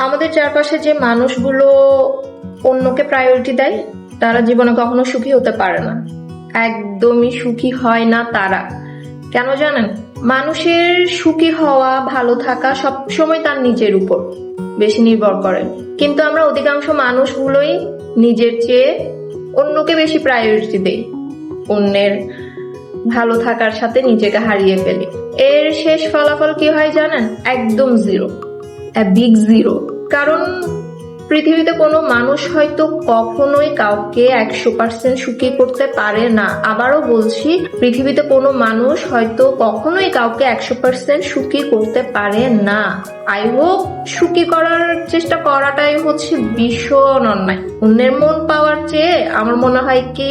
আমাদের চারপাশে যে মানুষগুলো অন্যকে প্রায়োরিটি দেয় তারা জীবনে কখনো সুখী হতে পারে না, একদমই সুখী হয় না তারা। কেন জানেন? মানুষের সুখী হওয়া, ভালো থাকা সবসময় তার নিজের উপর বেশি নির্ভর করে, কিন্তু আমরা অধিকাংশ মানুষগুলোই নিজের চেয়ে অন্যকে বেশি প্রায়োরিটি দেই, অন্যের ভালো থাকার সাথে নিজেকে হারিয়ে ফেলি। এর শেষ ফলাফল কি হয় জানেন? একদম জিরো, বিগ জিরো। কারণ পৃথিবীতে কোনো মানুষ হয়তো কখনোই কাউকে 100% সুখী করতে পারে না। আবারও বলছি, পৃথিবীতে কোনো মানুষ হয়তো কখনোই কাউকে 100% সুখী করতে পারে না। আই হোপ সুখী করার চেষ্টা করাটাই হচ্ছে ভীষণ অন্যায়। অন্যের মন পাওয়ার চেয়ে আমার মনে হয় কি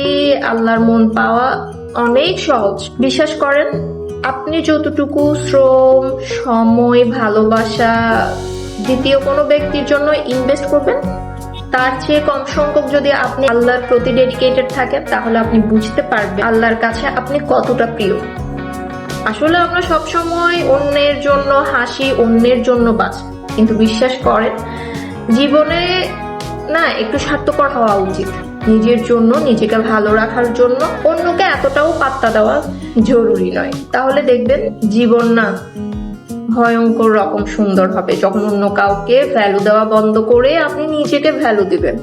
আল্লাহর মন পাওয়া অনেক সহজ। বিশ্বাস করেন, আপনি যতটুকু শ্রম, সময়, ভালোবাসা দ্বিতীয় কোনো ব্যক্তির জন্য ইনভেস্ট করবেন, তার চেয়ে কম সংখ্যক যদি আপনি আল্লাহর প্রতি ডেডিকেটেড থাকেন, তাহলে আপনি বুঝতে পারবেন আল্লাহর কাছে আপনি কতটা প্রিয়। আসলে আমরা সবসময় অন্যের জন্য হাসি, অন্যের জন্য বাঁচি, কিন্তু বিশ্বাস করেন জীবনে না একটু স্বার্থপর হওয়া উচিত। নিজের জন্য, নিজেকে ভালো রাখার জন্য অন্যকে এতটাও পাত্তা দেওয়া জরুরি নয়। তাহলে দেখবেন জীবন না ভয়ঙ্কর রকম সুন্দর হবে, যখন অন্য কাউকে ভ্যালু দেওয়া বন্ধ করে আপনি নিজেকে ভ্যালু দিবেন।